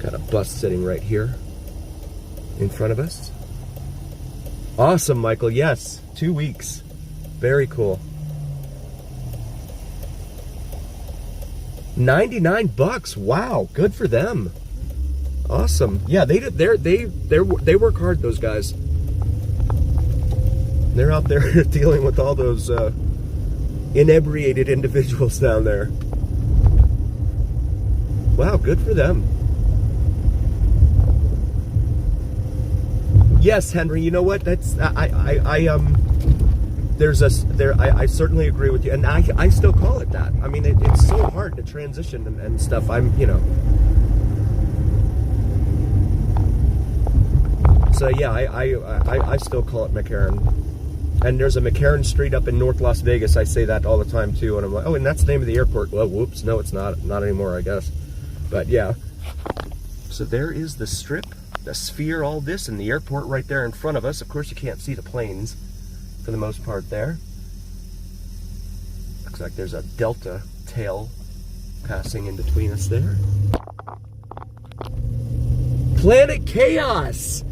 Got a bus sitting right here in front of us. Awesome, Michael. Yes, 2 weeks. Very cool. 99 bucks. Wow, good for them. Awesome. Yeah, they work hard, those guys. They're out there dealing with all those inebriated individuals down there. Wow, good for them. Yes, Henry, you know what? That's I certainly agree with you, and I still call it that. I mean, it's so hard to transition and stuff. So yeah, I still call it McCarran. And there's a McCarran Street up in North Las Vegas. I say that all the time too, and I'm like, oh, and that's the name of the airport. Well, whoops, no, it's not anymore, I guess. But yeah. So there is the Strip, the Sphere, all this, and the airport right there in front of us. Of course, you can't see the planes for the most part there. Looks like there's a Delta tail passing in between us there. Planet Chaos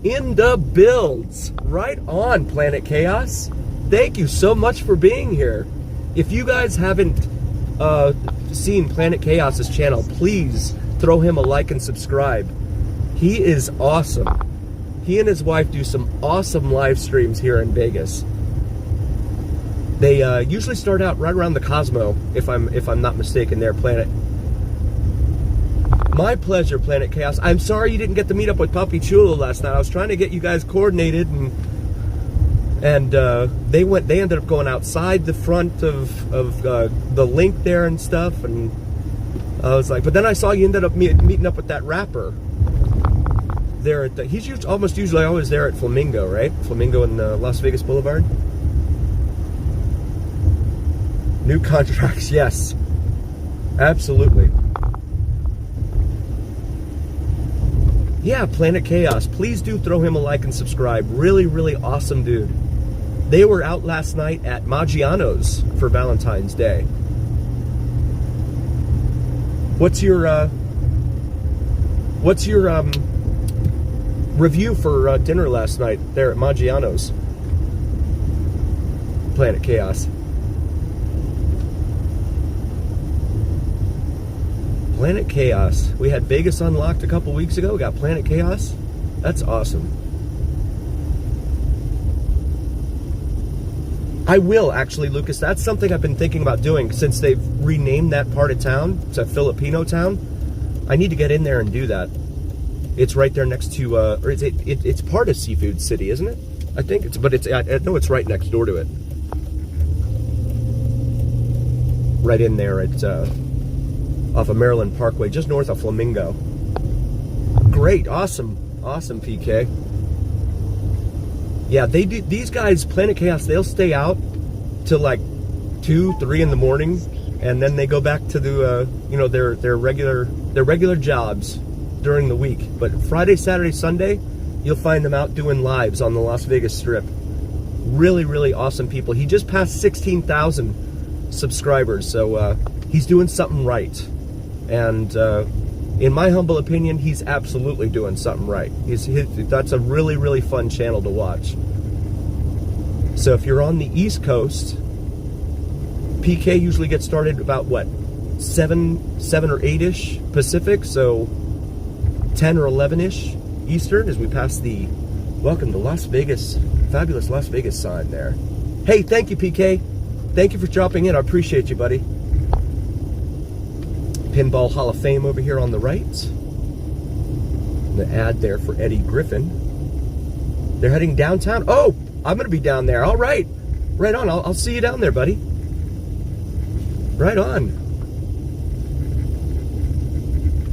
in the builds. Right on, Planet Chaos. Thank you so much for being here. If you guys haven't seen Planet Chaos's channel, please throw him a like and subscribe. He is awesome. He and his wife do some awesome live streams here in Vegas. They usually start out right around the Cosmo, if I'm not mistaken there, Planet. My pleasure, Planet Chaos. I'm sorry you didn't get to meet up with Puppy Chulo last night. I was trying to get you guys coordinated, and they ended up going outside the front of the link there and stuff, and I was like, but then I saw you ended up meeting up with that rapper there at he's almost usually always there at Flamingo, right? Flamingo and Las Vegas Boulevard. New contracts, yes, absolutely. Yeah, Planet Chaos. Please do throw him a like and subscribe. Really, really awesome dude. They were out last night at Maggiano's for Valentine's Day. What's your review for dinner last night there at Maggiano's? Planet Chaos. Planet Chaos. We had Vegas Unlocked a couple weeks ago. We got Planet Chaos. That's awesome. I will actually, Lucas. That's something I've been thinking about doing since they've renamed that part of town to Filipino town. I need to get in there and do that. It's right there next to, or it's part of Seafood City, isn't it? I think it's, but I know it's right next door to it. Right in there at, off of Maryland Parkway, just north of Flamingo. Great, awesome, awesome, PK. Yeah, they do. These guys, Planet Chaos, they'll stay out till like 2, 3 in the morning, and then they go back to the, their regular jobs during the week. But Friday, Saturday, Sunday, you'll find them out doing lives on the Las Vegas Strip. Really, really awesome people. He just passed 16,000 subscribers, so he's doing something right. And in my humble opinion, he's absolutely doing something right. That's a really, really fun channel to watch. So if you're on the East Coast, PK usually gets started about what, 7 or 8-ish Pacific, so 10 or 11-ish Eastern as we pass the welcome to Las Vegas, fabulous Las Vegas sign there. Hey, thank you, PK. Thank you for dropping in. I appreciate you, buddy. Pinball Hall of Fame over here on the right. The ad there for Eddie Griffin. They're heading downtown. Oh, I'm going to be down there. All right. Right on. I'll see you down there, buddy. Right on.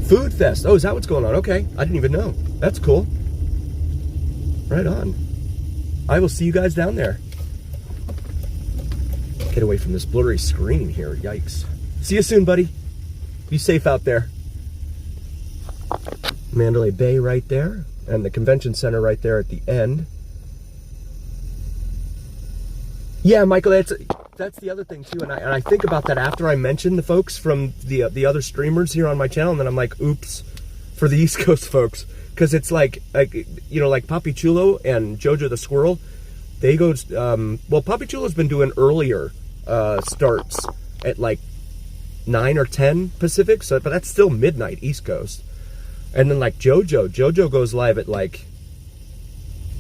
Food Fest. Oh, is that what's going on? Okay. I didn't even know. That's cool. Right on. I will see you guys down there. Get away from this blurry screen here. Yikes. See you soon, buddy. Be safe out there. Mandalay Bay right there, and the convention center right there at the end. Yeah, Michael, that's the other thing too, and I think about that after I mention the folks from the other streamers here on my channel, and then I'm like, oops, for the East Coast folks, because it's like you know, like Papi Chulo and Jojo the Squirrel. They go. Well, Papi Chulo's been doing earlier starts at like 9 or 10 Pacific, so but that's still midnight East Coast. And then like Jojo goes live at like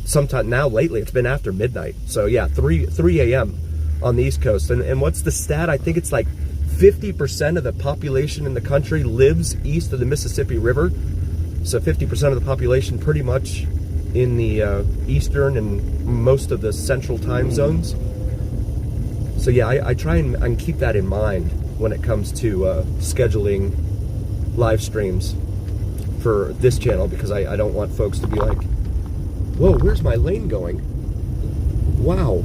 sometime now lately. It's been after midnight. So yeah, 3 a.m. on the East Coast. And what's the stat? I think it's like 50% of the population in the country lives east of the Mississippi River. So 50% of the population pretty much in the eastern and most of the central time zones. So yeah, I try and keep that in mind when it comes to scheduling live streams for this channel, because I don't want folks to be like, whoa, where's my lane going? Wow.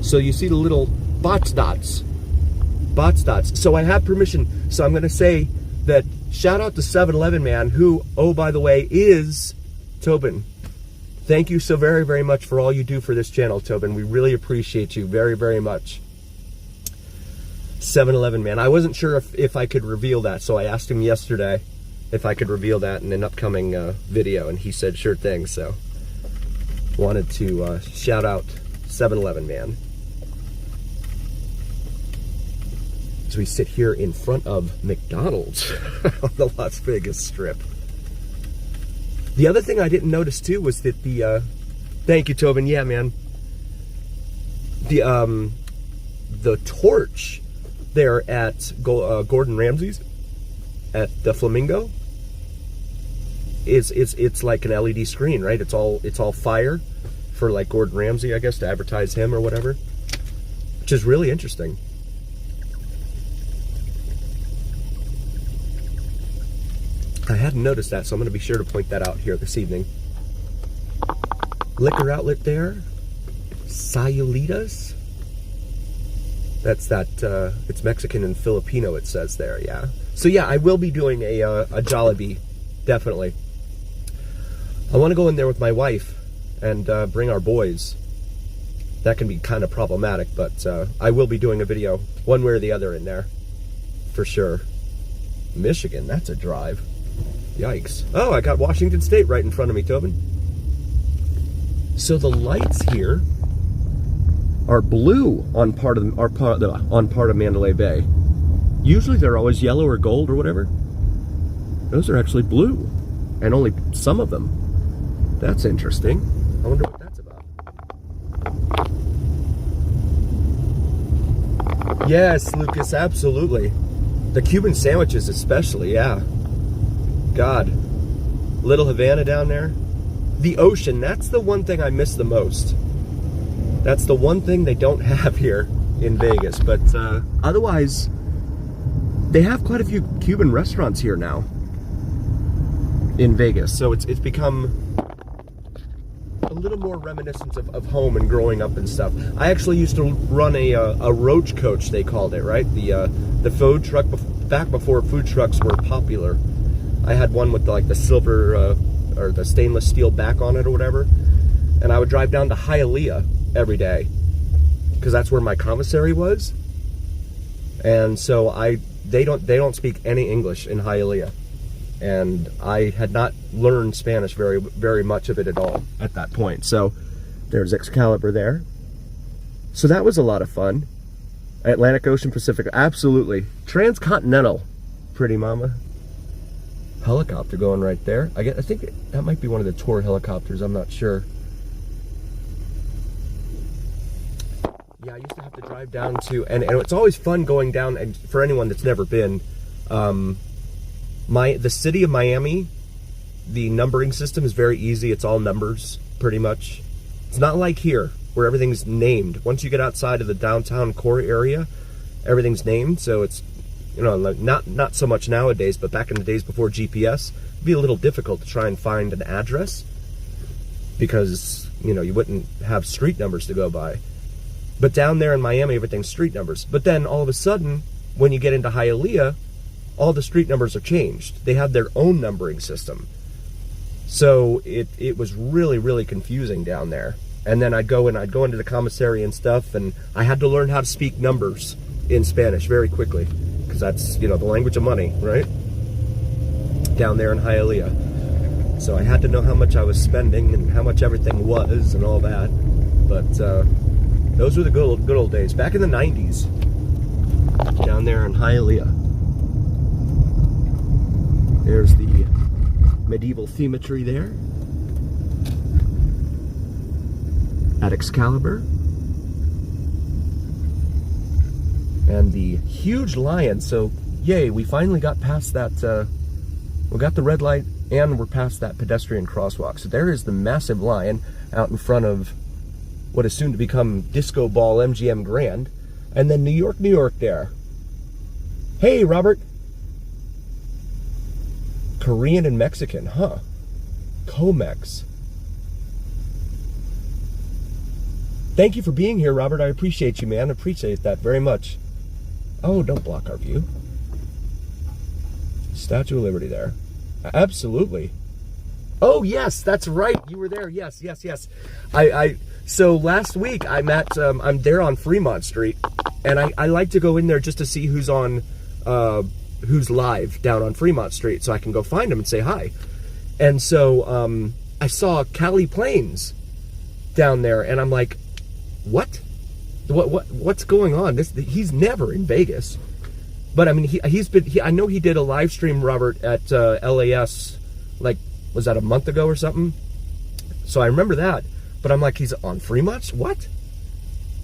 So you see the little bots dots. So I have permission. So I'm going to say that shout out to 7-Eleven man, who, oh, by the way, is Tobin. Thank you so very, very much for all you do for this channel, Tobin. We really appreciate you very, very much. 7-Eleven man. I wasn't sure if I could reveal that, so I asked him yesterday if I could reveal that in an upcoming video, and he said sure thing. So wanted to shout out 7-Eleven man. So we sit here in front of McDonald's on the Las Vegas Strip. The other thing I didn't notice too was that the thank you, Tobin. Yeah, man. The torch there at Gordon Ramsay's at the Flamingo it's like an LED screen, right? It's all fire for like Gordon Ramsay, I guess, to advertise him or whatever, which is really interesting. I hadn't noticed that, so I'm going to be sure to point that out here this evening. Liquor outlet there, Sayulitas. That's that, it's Mexican and Filipino, it says there, yeah. So yeah, I will be doing a Jollibee, definitely. I want to go in there with my wife and bring our boys. That can be kind of problematic, but I will be doing a video one way or the other in there, for sure. Michigan, that's a drive. Yikes. Oh, I got Washington State right in front of me, Tobin. So the lights here are blue on part of Mandalay Bay. Usually they're always yellow or gold or whatever. Those are actually blue, and only some of them. That's interesting. I wonder what that's about. Yes, Lucas, absolutely. The Cuban sandwiches especially, yeah. God. Little Havana down there. The ocean, that's the one thing I miss the most. That's the one thing they don't have here in Vegas. But otherwise, they have quite a few Cuban restaurants here now in Vegas. So it's become a little more reminiscent of home and growing up and stuff. I actually used to run a roach coach, they called it, right? The food truck, back before food trucks were popular. I had one with like the silver or the stainless steel back on it or whatever, and I would drive down to Hialeah every day because that's where my commissary was. And so they don't speak any English in Hialeah, and I had not learned Spanish very much of it at all at that point. So there's Excalibur there. So that was a lot of fun. Atlantic Ocean, Pacific, absolutely. Transcontinental, pretty mama. Helicopter going right there. I think that might be one of the tour helicopters. I'm not sure. Yeah, I used to have to drive down to, and it's always fun going down. And for anyone that's never been, the city of Miami, the numbering system is very easy. It's all numbers, pretty much. It's not like here where everything's named. Once you get outside of the downtown core area, everything's named. So it's, you know, not so much nowadays, but back in the days before GPS, it'd be a little difficult to try and find an address because, you know, you wouldn't have street numbers to go by. But down there in Miami, everything's street numbers. But then all of a sudden, when you get into Hialeah, all the street numbers are changed. They have their own numbering system. So it was really, really confusing down there. And then I'd go into the commissary and stuff, and I had to learn how to speak numbers in Spanish very quickly. Because that's, you know, the language of money, right? Down there in Hialeah. So I had to know how much I was spending and how much everything was and all that. But those were the good old days. Back in the 90s, down there in Hialeah. There's the medieval themetry there at Excalibur. And the huge lion. So, yay, we finally got past that, we got the red light and we're past that pedestrian crosswalk. So there is the massive lion out in front of what is soon to become Disco Ball MGM Grand. And then New York, New York there. Hey, Robert. Korean and Mexican, huh? Comex. Thank you for being here, Robert. I appreciate you, man. I appreciate that very much. Oh, don't block our view. Statue of Liberty there. Absolutely. Oh, yes, that's right. You were there. Yes, yes, yes. So last week I'm at, I'm there on Fremont Street, and I like to go in there just to see who's on, who's live down on Fremont Street, so I can go find them and say hi. And so I saw Cali Plains down there, and I'm like, what? What's going on? He's never in Vegas. But I mean, I know he did a live stream, Robert, at LAS, like, was that a month ago or something? So I remember that. But I'm like, he's on Fremont? What?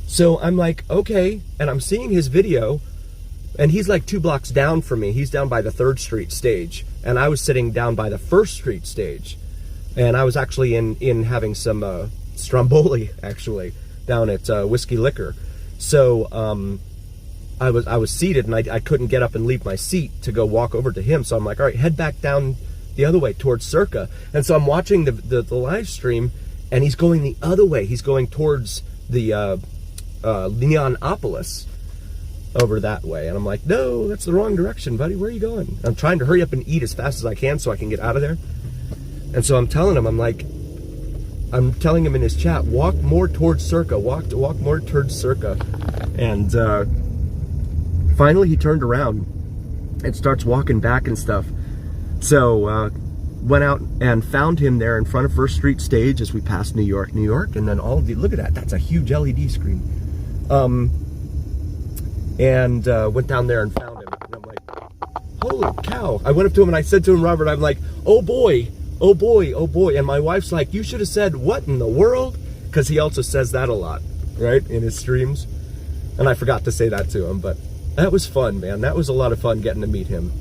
So I'm like, okay. And I'm seeing his video, and he's like 2 blocks down from me. He's down by the 3rd Street stage. And I was sitting down by the 1st Street stage. And I was actually in having some Stromboli, actually, down at Whiskey Liquor. So I was seated, and I couldn't get up and leave my seat to go walk over to him. So I'm like, all right, head back down the other way towards Circa. And so I'm watching the live stream, and he's going the other way. He's going towards the Leonopolis over that way. And I'm like, no, that's the wrong direction, buddy. Where are you going? I'm trying to hurry up and eat as fast as I can so I can get out of there. And so I'm telling him, I'm telling him in his chat, walk more towards Circa, walk more towards Circa. And finally he turned around and starts walking back and stuff. So went out and found him there in front of 1st Street stage as we passed New York, New York. And then all of the, look at that, that's a huge LED screen. And went down there and found him. And I'm like, holy cow. I went up to him and I said to him, Robert, I'm like, oh boy. Oh boy, oh boy. And my wife's like, you should have said, what in the world? Because he also says that a lot, right, in his streams. And I forgot to say that to him, but that was fun, man. That was a lot of fun getting to meet him.